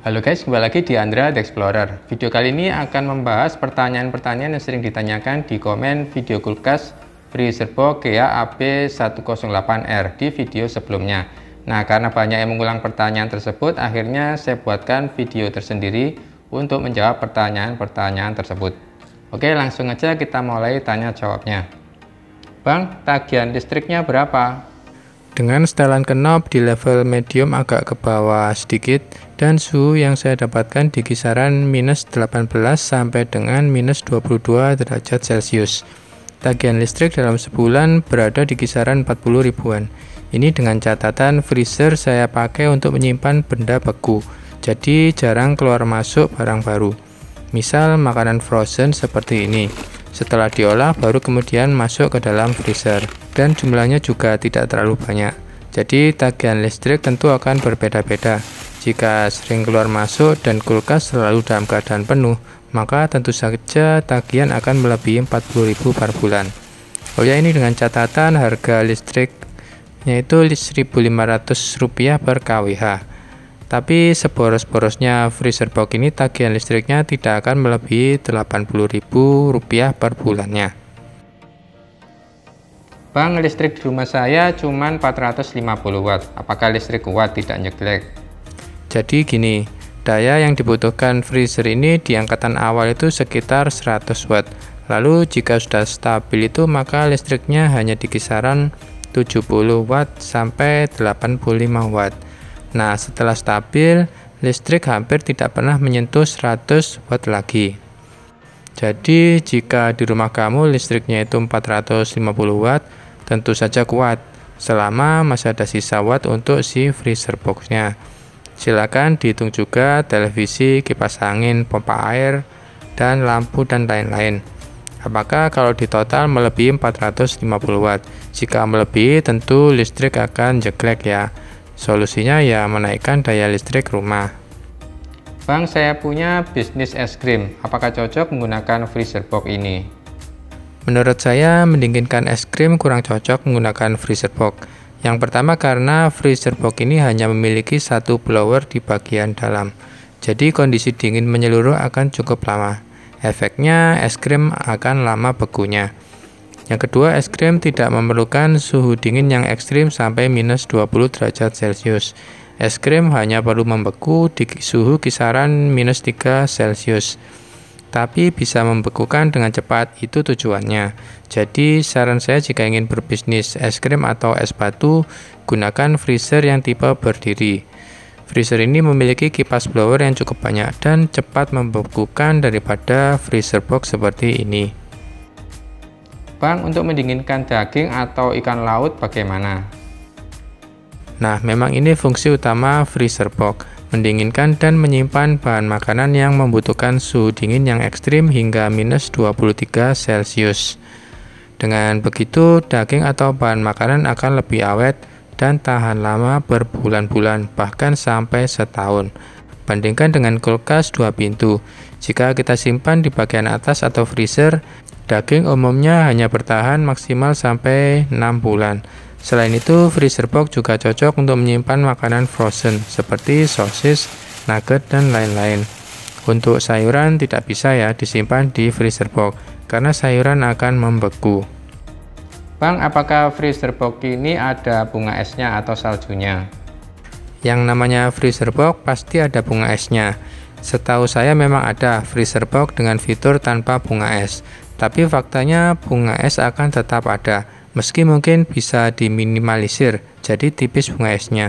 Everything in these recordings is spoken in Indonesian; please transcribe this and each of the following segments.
Halo guys, kembali lagi di Android Explorer. Video kali ini akan membahas pertanyaan-pertanyaan yang sering ditanyakan di komen video kulkas Freezerbox Kea AB108R di video sebelumnya. Nah, karena banyak yang mengulang pertanyaan tersebut, akhirnya saya buatkan video tersendiri untuk menjawab pertanyaan-pertanyaan tersebut. Oke, langsung aja kita mulai tanya jawabnya. Bang, tagihan listriknya berapa? Dengan setelan knob di level medium agak ke bawah sedikit dan suhu yang saya dapatkan di kisaran minus 18 sampai dengan minus 22 derajat Celcius. Tagihan listrik dalam sebulan berada di kisaran 40 ribuan. Ini dengan catatan freezer saya pakai untuk menyimpan benda beku, jadi jarang keluar masuk barang baru. Misal makanan frozen seperti ini. Setelah diolah baru kemudian masuk ke dalam freezer dan jumlahnya juga tidak terlalu banyak. Jadi tagihan listrik tentu akan berbeda-beda. Jika sering keluar masuk dan kulkas selalu dalam keadaan penuh, maka tentu saja tagihan akan melebihi 40.000 per bulan. Oh ya, ini dengan catatan harga listriknya itu Rp1.500 per kWh. Tapi seboros-borosnya freezerbox ini tagihan listriknya tidak akan melebihi Rp80.000 per bulannya. Bang, listrik di rumah saya cuma 450 watt. Apakah listrik kuat, tidak nyeglek? Jadi gini, daya yang dibutuhkan freezer ini di angkatan awal itu sekitar 100 watt. Lalu jika sudah stabil itu maka listriknya hanya di kisaran 70 watt sampai 85 watt. Nah, setelah stabil, listrik hampir tidak pernah menyentuh 100 watt lagi. Jadi, jika di rumah kamu listriknya itu 450 watt, tentu saja kuat, selama masih ada sisa watt untuk si freezer box-nya. Silakan dihitung juga televisi, kipas angin, pompa air, dan lampu dan lain-lain. Apakah kalau di total melebihi 450 watt? Jika melebihi, tentu listrik akan jeglek ya. Solusinya ya menaikkan daya listrik rumah. Bang, saya punya bisnis es krim. Apakah cocok menggunakan freezerbox ini? Menurut saya, mendinginkan es krim kurang cocok menggunakan freezerbox. Yang pertama karena freezerbox ini hanya memiliki satu blower di bagian dalam. Jadi kondisi dingin menyeluruh akan cukup lama. Efeknya es krim akan lama bekunya. Yang kedua, es krim tidak memerlukan suhu dingin yang ekstrim sampai minus 20 derajat Celcius. Es krim hanya perlu membeku di suhu kisaran minus 3 Celcius. Tapi bisa membekukan dengan cepat, itu tujuannya. Jadi saran saya jika ingin berbisnis es krim atau es batu, gunakan freezer yang tipe berdiri. Freezer ini memiliki kipas blower yang cukup banyak dan cepat membekukan daripada freezer box seperti ini. Bang, untuk mendinginkan daging atau ikan laut bagaimana? Nah, memang ini fungsi utama freezer box, mendinginkan dan menyimpan bahan makanan yang membutuhkan suhu dingin yang ekstrim hingga minus 23 Celcius. Dengan begitu, daging atau bahan makanan akan lebih awet dan tahan lama berbulan-bulan, bahkan sampai setahun. Bandingkan dengan kulkas 2 pintu. Jika kita simpan di bagian atas atau freezer, daging umumnya hanya bertahan maksimal sampai 6 bulan. Selain itu, freezer box juga cocok untuk menyimpan makanan frozen seperti sosis, nugget, dan lain-lain. Untuk sayuran tidak bisa ya disimpan di freezer box karena sayuran akan membeku. Bang, apakah freezer box ini ada bunga esnya atau saljunya? Yang namanya freezer box pasti ada bunga esnya. Setahu saya memang ada freezer box dengan fitur tanpa bunga es. Tapi faktanya bunga es akan tetap ada, meski mungkin bisa diminimalisir, jadi tipis bunga esnya.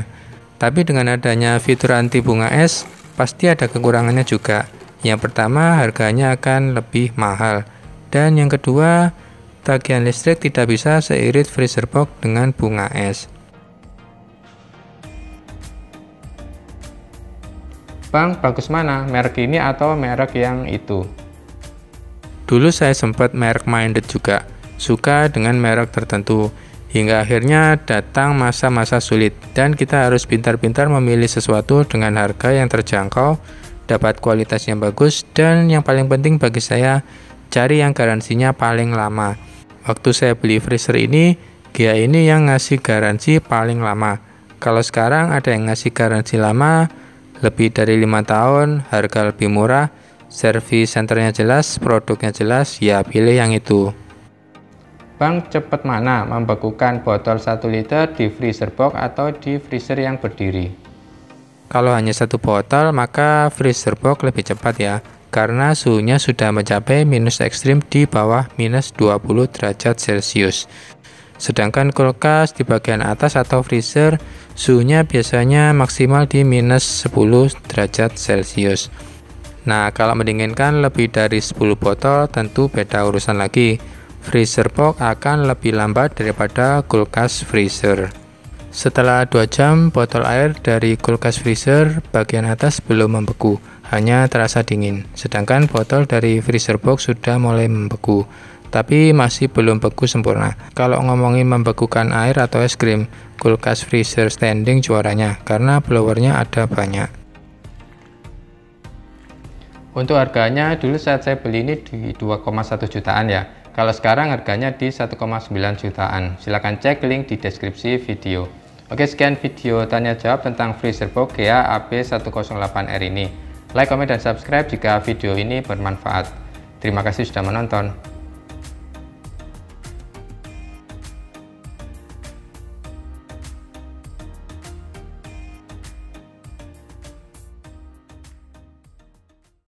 Tapi dengan adanya fitur anti bunga es, pasti ada kekurangannya juga. Yang pertama, harganya akan lebih mahal. Dan yang kedua, tagihan listrik tidak bisa seirit freezer box dengan bunga es. Bang, bagus mana? Merek ini atau merek yang itu? Dulu saya sempat merek minded juga, suka dengan merek tertentu, hingga akhirnya datang masa-masa sulit, dan kita harus pintar-pintar memilih sesuatu dengan harga yang terjangkau, dapat kualitas yang bagus, dan yang paling penting bagi saya, cari yang garansinya paling lama. Waktu saya beli freezer ini, Kea ini yang ngasih garansi paling lama. Kalau sekarang ada yang ngasih garansi lama, lebih dari 5 tahun, harga lebih murah, service centernya jelas, produknya jelas, ya pilih yang itu. Bang, cepat mana membekukan botol 1 liter di freezer box atau di freezer yang berdiri? Kalau hanya satu botol, maka freezer box lebih cepat ya, karena suhunya sudah mencapai minus ekstrim di bawah minus 20 derajat Celcius. Sedangkan kulkas di bagian atas atau freezer, suhunya biasanya maksimal di minus 10 derajat Celcius. Nah, kalau mendinginkan lebih dari 10 botol, tentu beda urusan lagi. Freezer box akan lebih lambat daripada kulkas freezer. Setelah 2 jam, botol air dari kulkas freezer bagian atas belum membeku, hanya terasa dingin. Sedangkan botol dari freezer box sudah mulai membeku, tapi masih belum beku sempurna. Kalau ngomongin membekukan air atau es krim, kulkas freezer standing juaranya, karena blowernya ada banyak. Untuk harganya, dulu saat saya beli ini di 2,1 jutaan ya. Kalau sekarang harganya di 1,9 jutaan. Silahkan cek link di deskripsi video. Oke, sekian video tanya jawab tentang freezer box GEA AB108R ini. Like, komen, dan subscribe jika video ini bermanfaat. Terima kasih sudah menonton.